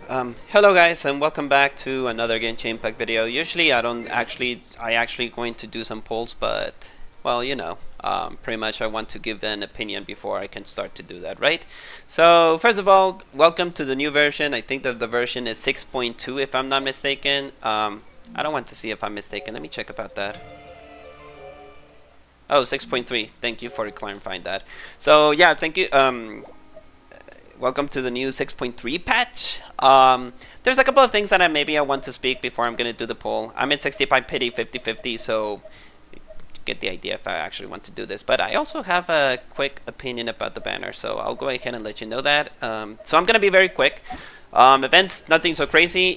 Hello guys and welcome back to another Genshin Impact video. Usually I actually going to do some polls, but well, pretty much I want to give an opinion before I can start to do that, right? So first of all, welcome to the new version. I think that the version is 6.2 if I'm not mistaken. I don't want to see if I'm mistaken. Let me check about that. Oh, 6.3. Thank you for clarifying that. So yeah, thank you. Welcome to the new 6.3 patch. There's a couple of things that I want to speak before I'm going to do the poll. I'm at 65 pity 50-50, so get the idea if I actually want to do this. But I also have a quick opinion about the banner, so I'll go ahead and let you know that. So I'm going to be very quick. Events, nothing so crazy.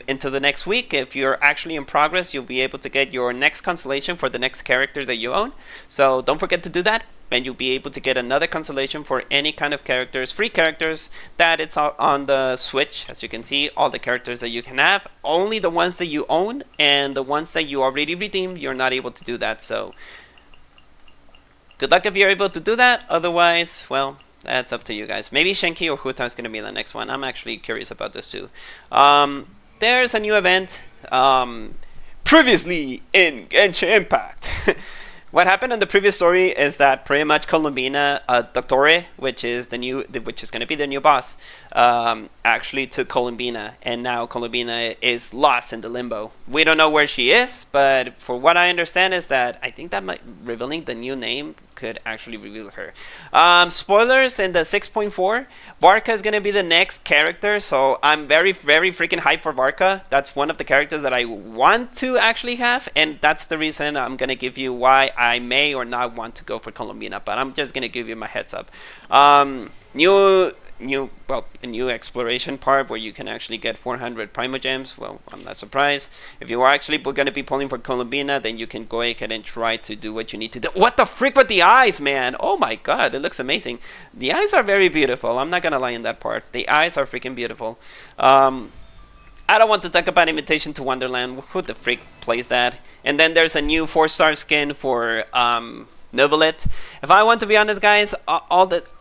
Into the next week, if you're actually in progress, you'll be able to get your next constellation for the next character that you own. So don't forget to do that. And you'll be able to get another constellation for any kind of characters, free characters that it's on the Switch. As you can see, all the characters that you can have, only the ones that you own, and the ones that you already redeemed, you're not able to do that. So good luck if you're able to do that. Otherwise, well, that's up to you guys. Maybe Shenki or Huta is going to be the next one. I'm actually curious about this too. There's a new event. Previously in Genshin Impact. What happened in the previous story is that pretty much Columbina, Doctore, which is going to be the new boss, actually took Columbina, and now Columbina is lost in the limbo. We don't know where she is, but for what I understand is that I think that revealing the new name could actually reveal her. Spoilers in the 6.4, Varka is going to be the next character, so I'm very freaking hyped for Varka. That's one of the characters that I want to actually have, and that's the reason I'm going to give you why I may or not want to go for Columbina, but I'm just going to give you my heads up. A new exploration part where you can actually get 400 Primogems. Well, I'm not surprised. If you are actually going to be pulling for Columbina, then you can go ahead and try to do what you need to do. What the frick with the eyes, man? Oh my god, it looks amazing. The eyes are very beautiful. I'm not going to lie in that part. The eyes are freaking beautiful. I don't want to talk about Invitation to Wonderland. Who the freak plays that? And then there's a new 4-star skin for Novelet. If I want to be honest, guys,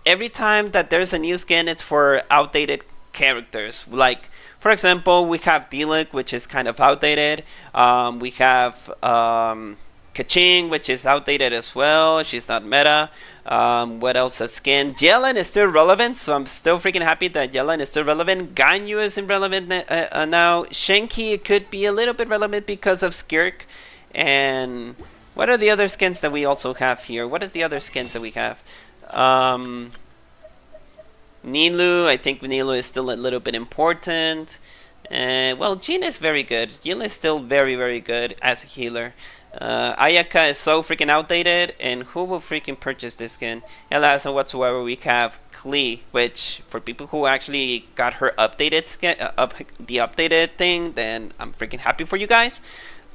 every time that there's a new skin, it's for outdated characters. Like, for example, we have Diluc, which is kind of outdated. We have Kaching, which is outdated as well. She's not meta. What else? A skin. Yelan is still relevant, so I'm still freaking happy that Yelan is still relevant. Ganyu is irrelevant now. Shenki could be a little bit relevant because of Skirk. And what are the other skins that we also have here? What is the other skins that we have? Nilu, I think Nilu is still a little bit important. Well, Jean is very good. Jean is still very good as a healer. Ayaka is so freaking outdated, and who will freaking purchase this skin? And last and whatsoever, we have Klee, which for people who actually got her updated skin, the updated thing, then I'm freaking happy for you guys.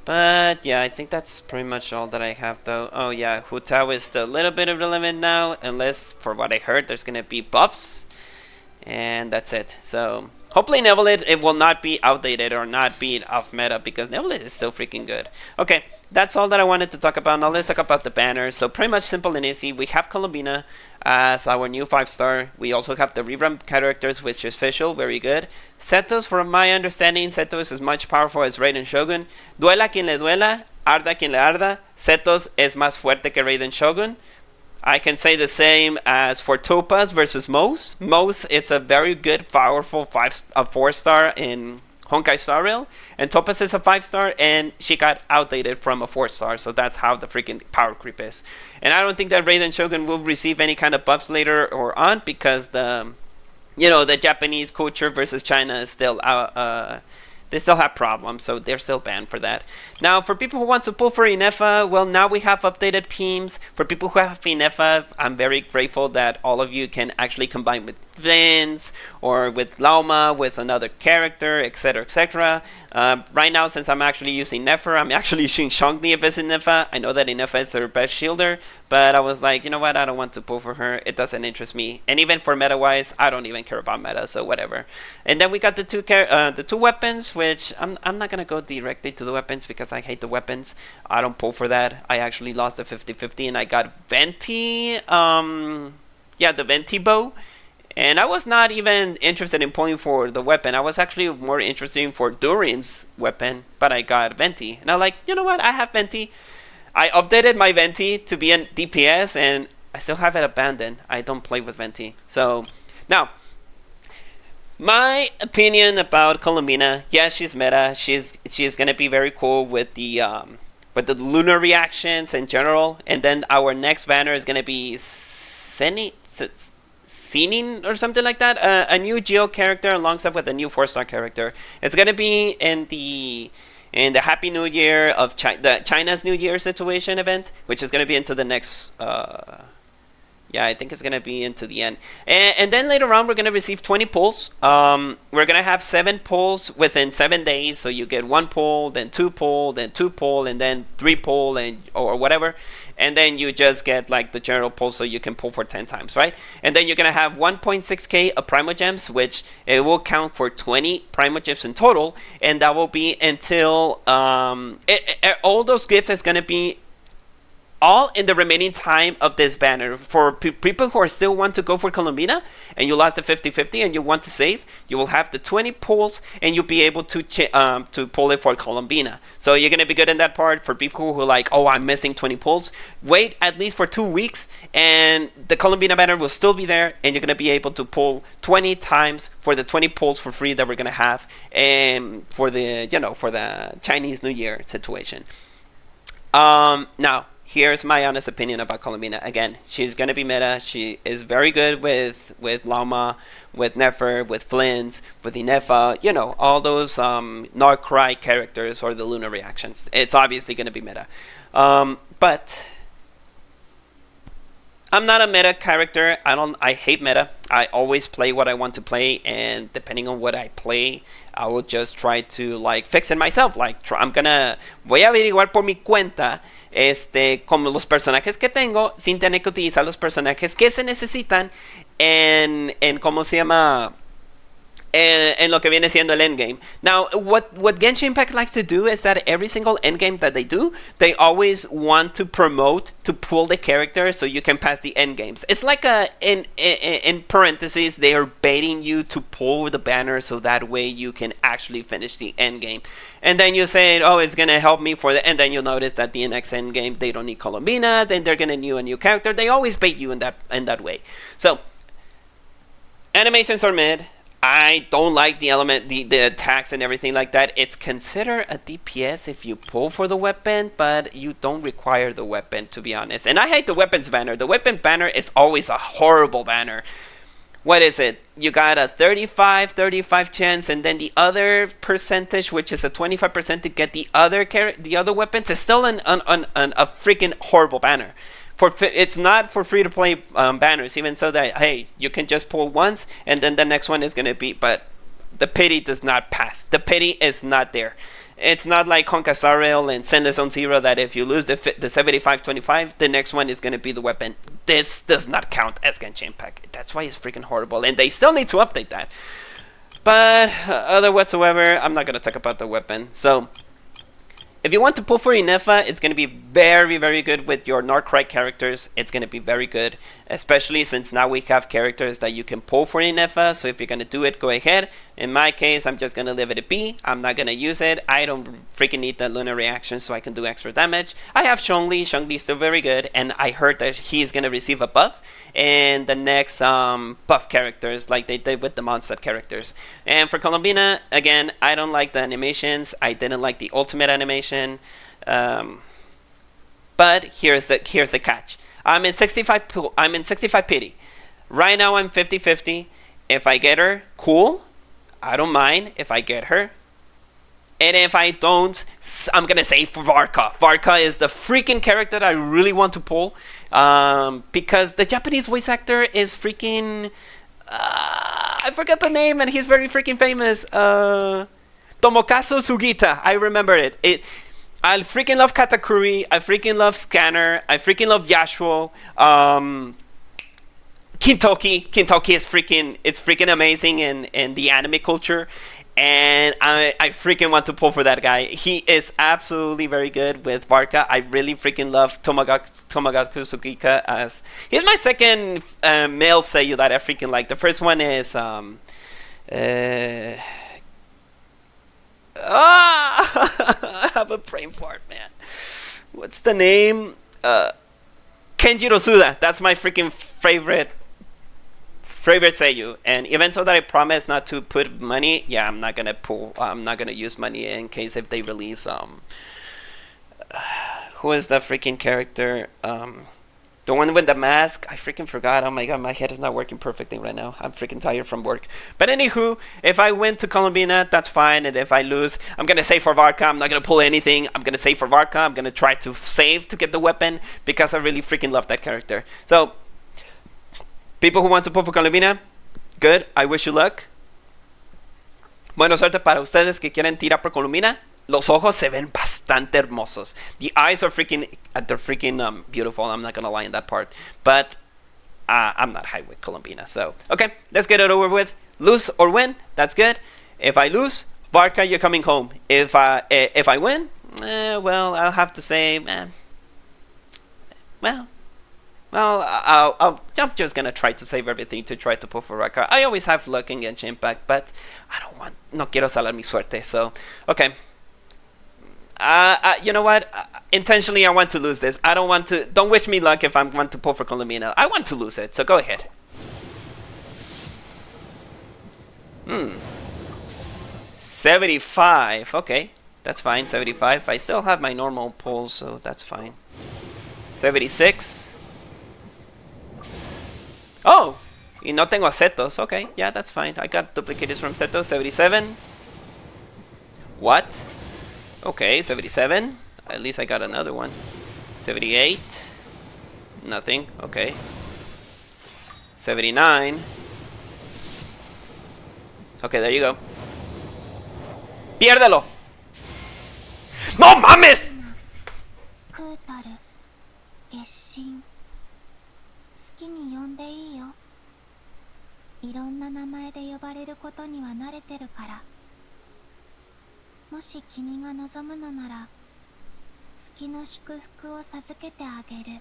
But yeah, I think that's pretty much all that I have though. Oh yeah, Hu Tao is still a little bit irrelevant now, unless for what I heard there's gonna be buffs. And that's it. So hopefully Nevelet, it will not be outdated or not be off meta, because Nevelet is still freaking good. Okay, that's all that I wanted to talk about. Now let's talk about the banners. So pretty much simple and easy. We have Columbina as our new 5-star. We also have the rerun characters, which is official, very good. Setos, from my understanding, Setos is much powerful as Raiden Shogun. Duela quien le duela, arda quien le arda. Setos es más fuerte que Raiden Shogun. I can say the same as for Topaz versus Mose. Mose, it's a very good, powerful 4-star in Honkai Star Rail, and Topaz is a 5-star, and she got outdated from a 4-star, so that's how the freaking power creep is. And I don't think that Raiden Shogun will receive any kind of buffs later or on, because the Japanese culture versus China is still they still have problems, so they're still banned for that. Now, for people who want to pull for Ineffa, well, now we have updated teams. For people who have Ineffa, I'm very grateful that all of you can actually combine with Vince or with Lauma, with another character, etc, etc. Right now, since I'm actually using Ineffa, I'm actually using Shangni as Ineffa. I know that Ineffa is her best shielder, but I was like, you know what, I don't want to pull for her. It doesn't interest me. And even for meta-wise, I don't even care about meta, so whatever. And then we got the two weapons, which I'm not going to go directly to the weapons because I hate the weapons. I don't pull for that. I actually lost a 50-50 and I got Venti. The Venti bow. And I was not even interested in pulling for the weapon. I was actually more interested in for Durin's weapon, but I got Venti. And I'm like, you know what? I have Venti. I updated my Venti to be a DPS, and I still have it abandoned. I don't play with Venti. So, now, my opinion about Columbina, yes, she's meta. She's gonna be very cool with the lunar reactions in general. And then our next banner is gonna be Senin or something like that. A new Geo character alongside with a new 4-star character. It's gonna be in the Happy New Year of the China's New Year situation event, which is gonna be into the next. Yeah, I think it's going to be into the end. And then later on, we're going to receive 20 pulls. We're going to have 7 pulls within 7 days. So you get 1 pull, then 2 pull, then 2 pull, and then 3 pull, or whatever. And then you just get like the general pull, so you can pull for 10 times, right? And then you're going to have 1.6k of Primogems, which it will count for 20 Primogems in total. And that will be until all those gifts is going to be all in the remaining time of this banner. For people who are still want to go for Columbina and you lost the 50-50 and you want to save, you will have the 20 pulls and you'll be able to pull it for Columbina. So you're going to be good in that part. For people who are like, oh, I'm missing 20 pulls, wait at least for 2 weeks and the Columbina banner will still be there and you're going to be able to pull 20 times for the 20 pulls for free that we're going to have and for the Chinese New Year situation. Now, here's my honest opinion about Columbina. Again, she's going to be meta. She is very good with Lama, with Nefer, with Flins, with Ineffa, all those not cry characters or the lunar reactions. It's obviously going to be meta. But I'm not a meta character. I hate meta. I always play what I want to play, and depending on what I play, I will just try to fix it myself. Voy a averiguar por mi cuenta como los personajes que tengo sin tener que utilizar los personajes que se necesitan en ¿cómo se llama? En lo que viene siendo el endgame. Now, what Genshin Impact likes to do is that every single endgame that they do, they always want to promote to pull the character so you can pass the endgames. It's like in parentheses, they are baiting you to pull the banner so that way you can actually finish the endgame. And then you say, oh, it's going to help me for the... And then you'll notice that the next endgame, they don't need Columbina, then they're going to need a new character. They always bait you in that way. So, animations are mid. I don't like the attacks and everything like that. It's considered a DPS if you pull for the weapon, but you don't require the weapon, to be honest. And I hate the weapons banner. The weapon banner is always a horrible banner. What is it? You got a 35 chance, and then the other percentage, which is a 25% to get the other weapons, is still a freaking horrible banner. It's not for free to play banners, even so that, hey, you can just pull once and then the next one is going to be, but the pity does not pass. The pity is not there. It's not like Honkasarel and Sendless on Zero that if you lose the 75-25, the next one is going to be the weapon. This does not count as Genshin Impact. That's why it's freaking horrible, and they still need to update that. But other whatsoever, I'm not going to talk about the weapon. So, if you want to pull for Ineffa, it's going to be very, very good with your Nordcry characters. It's going to be very good, especially since now we have characters that you can pull for Ineffa. So if you're going to do it, go ahead. In my case, I'm just going to leave it be. I'm not going to use it. I don't freaking need the lunar reaction so I can do extra damage. I have Zhongli. Zhongli is still very good, and I heard that he's going to receive a buff in the next buff characters like they did with the Mondstadt characters. And for Columbina, again, I don't like the animations. I didn't like the ultimate animation. But here's the catch. I'm in 65 pity. Right now I'm 50-50. If I get her, cool. I don't mind if I get her. And if I don't, I'm going to save for Varka. Varka is the freaking character that I really want to pull. Because the Japanese voice actor is freaking... I forgot the name and he's very freaking famous. Tomokazu Sugita. I remember it. I freaking love Katakuri. I freaking love Scanner. I freaking love Yasuo. Kintoki is freaking amazing in the anime culture. and I freaking want to pull for that guy. He is absolutely very good with Barca. I really freaking love Tomogaku Sugika as he's my second male seiyuu that I freaking like. The first one is I have a brain fart, man. What's the name? Kenjiro Suda. That's my freaking favorite seiyuu. And even so that I promise not to put money, yeah, I'm not gonna use money in case if they release who is the freaking character? The one with the mask. I freaking forgot. Oh my god, my head is not working perfectly right now. I'm freaking tired from work. But anywho, if I win to Columbina, that's fine. And if I lose, I'm gonna save for Varka. I'm not gonna pull anything. I'm gonna save for Varka. I'm gonna try to save to get the weapon because I really freaking love that character. So people who want to pull for Columbina, good. I wish you luck. Buena suerte para ustedes que quieren tirar por Columbina. Los ojos se ven bastante hermosos. The eyes are freaking, they're freaking beautiful. I'm not gonna lie in that part, but I'm not high with Columbina. So okay, let's get it over with. Lose or win, that's good. If I lose, Barca, you're coming home. If I win, well, I'll have to say, well, I'm just gonna try to save everything to try to pull for Raka. I always have luck in Genshin Impact, but no quiero salar mi suerte. So, okay. You know what? Intentionally, I want to lose this. I don't want to. Don't wish me luck if I want to pull for Columbina. I want to lose it, so go ahead. 75. Okay, that's fine. 75. I still have my normal pulls, so that's fine. 76. Oh, y no tengo acetos. Okay, yeah, that's fine. I got duplicators from Setos. 77. What? Okay, 77. At least I got another one. 78. Nothing. Okay. 79. Okay, there you go. ¡Piérdelo! ¡No mames! Genshin. 好きに呼んでいいよ。いろんな名前で呼ばれることには慣れてるから。もし君が望むのなら、月の祝福を授けてあげる。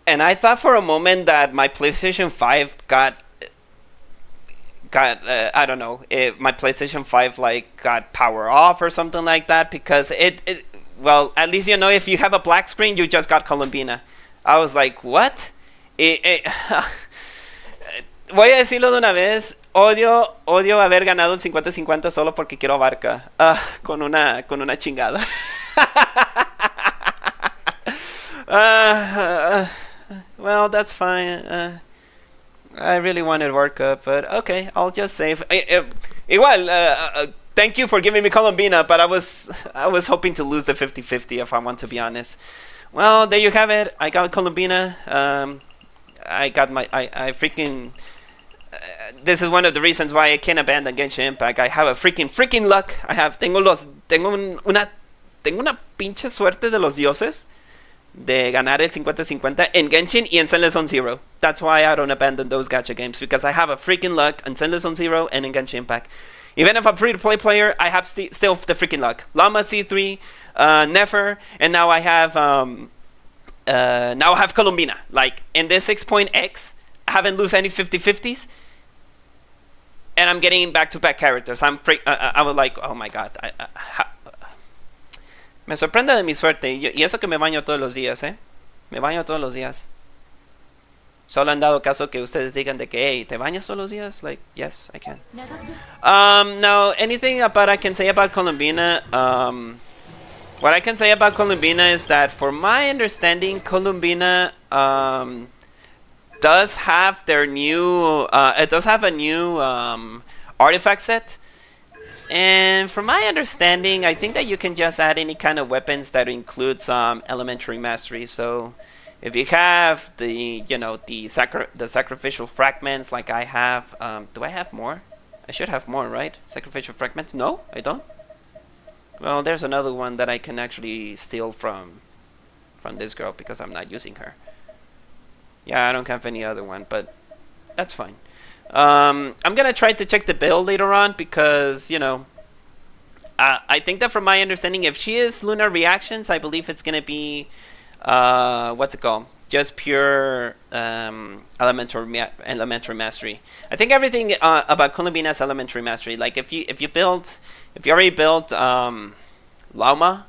And I thought for a moment that my PlayStation 5 got I don't know, my PlayStation 5 like got power off or something like that, because it well, at least you know if you have a black screen, you just got Columbina. I was like, what? Voy a decirlo de una vez. Odio haber ganado el 50-50 solo porque quiero Barca. Con una chingada. Well, that's fine. I really wanted Barca, but okay, I'll just save. Igual, thank you for giving me Columbina, but I was hoping to lose the 50-50 if I want to be honest. Well, there you have it. I got Columbina. I got my I freaking this is one of the reasons why I can't abandon Genshin Impact. I have a freaking luck. Tengo una pinche suerte de los dioses de ganar el 50-50 en Genshin y en Zenless Zone Zero. That's why I don't abandon those gacha games, because I have a freaking luck in Zenless Zone Zero and in Genshin Impact. Even if I'm free-to-play player, I have still the freaking luck. Llama C3, Nefer, and now I have Columbina. Like in this 6.x, I haven't lose any 50-50s, and I'm getting back-to-back characters. I was like, oh my god. Me sorprende de mi suerte, y eso que me baño todos los días, Me baño todos los días. Solo han dado caso que ustedes digan de que, hey, ¿te bañas todos los días? Like, yes, I can. Now, anything about I can say about Columbina, what I can say about Columbina is that, for my understanding, Columbina does have their new, it does have a new artifact set. And from my understanding, I think that you can just add any kind of weapons that includes elementary mastery. So if you have the sacrificial fragments like I have, do I have more? I should have more, right? Sacrificial fragments? No, I don't. Well, there's another one that I can actually steal from this girl because I'm not using her. Yeah, I don't have any other one, but that's fine. I'm gonna try to check the build later on because I think that from my understanding, if she is Lunar Reactions, I believe it's gonna be what's it called? Just pure elementary mastery. I think everything about Columbina is elementary mastery. Like if you already built Lauma,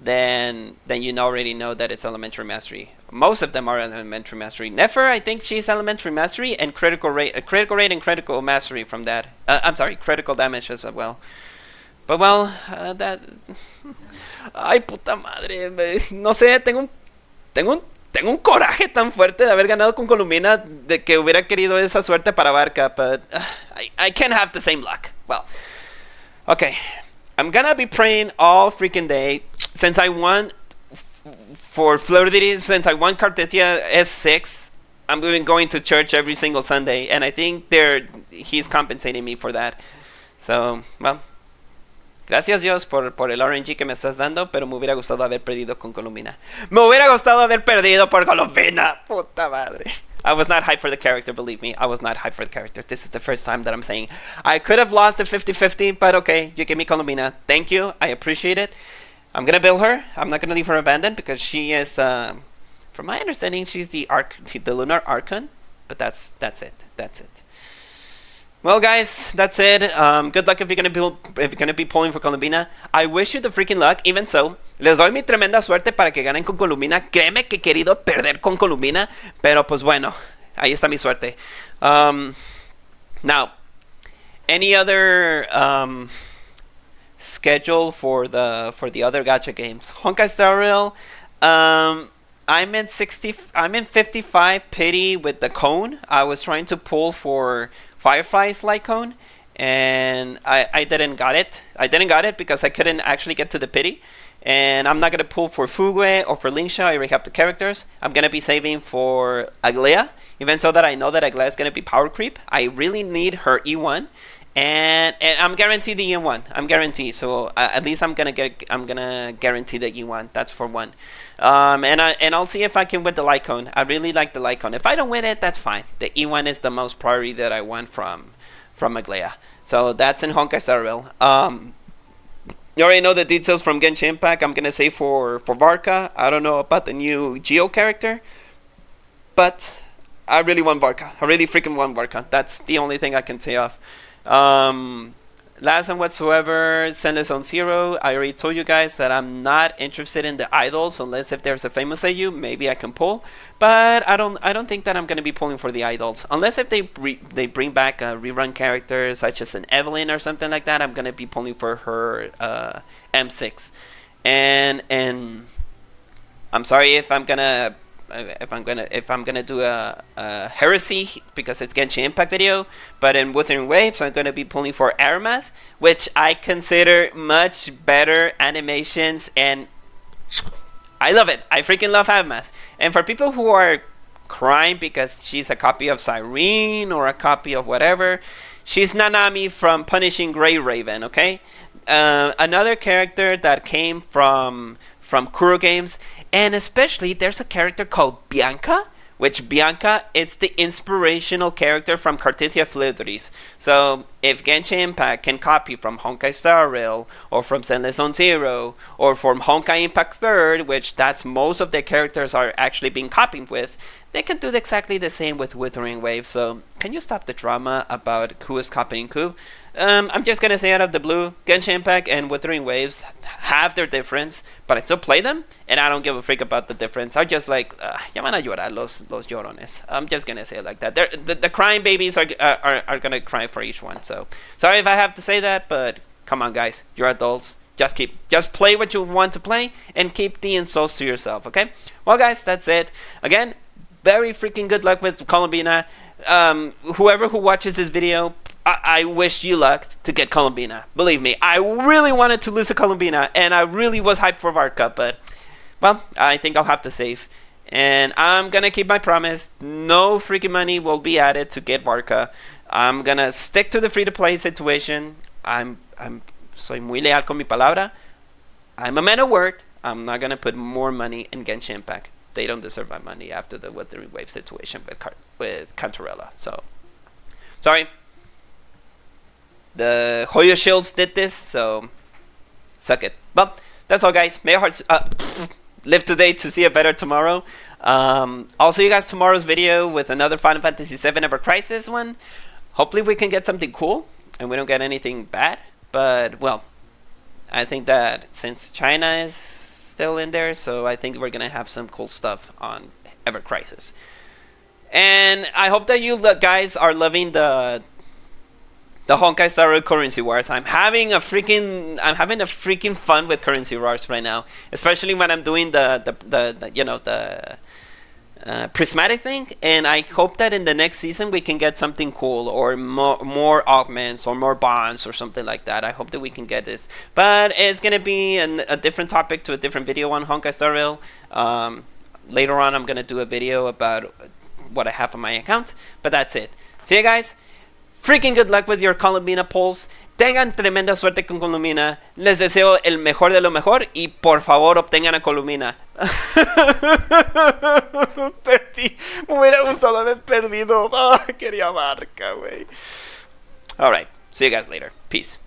then you already know that it's elementary mastery. Most of them are elementary mastery. Nefer, I think she's elementary mastery and critical rate and critical mastery from that. I'm sorry, critical damage as well. But well, that. Ay, puta madre. No sé, tengo un coraje tan fuerte de haber ganado con Columbina de que hubiera querido esa suerte para Barca, but I can't have the same luck. Well, okay. I'm gonna be praying all freaking day since I won for Fleur since I won Cartetia S6. I'm going to church every single Sunday, and I think he's compensating me for that. So, well, gracias Dios por el RNG que me estás dando, pero me hubiera gustado haber perdido con Columbina. Me hubiera gustado haber perdido por Columbina. Puta madre. I was not hyped for the character, believe me. I was not hyped for the character. This is the first time that I'm saying I could have lost at 50-50, but okay, you gave me Columbina. Thank you. I appreciate it. I'm going to build her. I'm not going to leave her abandoned because she is, from my understanding, she's the Lunar Archon. But that's it. That's it. Well, guys, that's it. Good luck if you're gonna be pulling for Columbina. I wish you the freaking luck. Even so, les doy mi tremenda suerte para que ganen con Columbina. Créeme que he querido perder con Columbina, pero pues bueno, ahí está mi suerte. Now, any other schedule for the other gacha games? Honkai Star Rail. I'm in 55 pity with the cone. I was trying to pull for Firefly's light cone, and I didn't got it. I didn't got it because I couldn't actually get to the pity. And I'm not gonna pull for Fugue or for Lingsha. I already have the characters. I'm gonna be saving for Aglea, even so that I know that Aglea is gonna be power creep. I really need her E1, and I'm guaranteed the E1. I'm guaranteed. So at least I'm gonna guarantee the E1. That's for one. And I'll see if I can win the light cone. I really like the light cone. If I don't win it, that's fine. The E1 is the most priority that I want from Aglea. So that's in Honkai Star Rail. You already know the details from Genshin Impact. I'm gonna say for Barca. I don't know about the new Geo character, but I really want Barca. I really freaking want Barca. That's the only thing I can say off. Last and whatsoever, Zenless Zone Zero. I already told you guys that I'm not interested in the idols unless if there's a famous AU, maybe I can pull. But I don't think that I'm gonna be pulling for the idols unless if they bring back rerun characters such as an Evelyn or something like that. I'm gonna be pulling for her M6, and I'm sorry if I'm gonna do a heresy because it's Genshin Impact video, but in Wuthering Waves I'm gonna be pulling for Aramath, which I consider much better animations, and I love it. I freaking love Aramath. And for people who are crying because she's a copy of Cyrene or a copy of whatever, she's Nanami from Punishing Grey Raven. Okay, another character that came from Kuro Games. And especially, there's a character called Bianca, which Bianca, it's the inspirational character from Cartesia Fleuris. So, if Genshin Impact can copy from Honkai Star Rail, or from Zenless Zone Zero, or from Honkai Impact 3rd, which that's most of their characters are actually being copied with, they can do exactly the same with Wuthering Waves. So, can you stop the drama about who is copying who? I'm just gonna say out of the blue, Genshin Impact and Wuthering Waves have their difference, but I still play them, and I don't give a freak about the difference. I'm just like, ya van a llorar los llorones. I'm just gonna say it like that. The crying babies are gonna cry for each one. So sorry if I have to say that, but come on, guys, you're adults. Just play what you want to play, and keep the insults to yourself. Okay? Well, guys, that's it. Again, very freaking good luck with Columbina. Whoever who watches this video, I wish you luck to get Columbina. Believe me, I really wanted to lose to Columbina, and I really was hyped for Varka, but, well, I think I'll have to save. And I'm gonna keep my promise. No freaking money will be added to get Varka. I'm gonna stick to the free-to-play situation. Soy muy leal con mi palabra. I'm a man of word. I'm not gonna put more money in Genshin Impact. They don't deserve my money after the Wuthering Wave situation with Cantarella. So, Sorry. The Hoyo Shields did this, so suck it. Well, that's all, guys. May your hearts live today to see a better tomorrow. I'll see you guys tomorrow's video with another Final Fantasy VII Ever Crisis one. Hopefully we can get something cool and we don't get anything bad. But, well, I think that since China is still in there, so I think we're going to have some cool stuff on Ever Crisis. And I hope that you guys are loving the Honkai Star Rail Currency Wars. I'm having a freaking fun with Currency Wars right now, especially when I'm doing the prismatic thing. And I hope that in the next season we can get something cool, or more augments, or more bonds, or something like that. I hope that we can get this, but it's gonna be a different topic to a different video on Honkai Star Rail. Later on, I'm gonna do a video about what I have on my account, but that's it. See you guys. Freaking good luck with your Columbina polls. Tengan tremenda suerte con Columbina. Les deseo el mejor de lo mejor y por favor obtengan a Columbina. Perdí. Me hubiera gustado haber perdido. Quería marca, güey. Alright. See you guys later. Peace.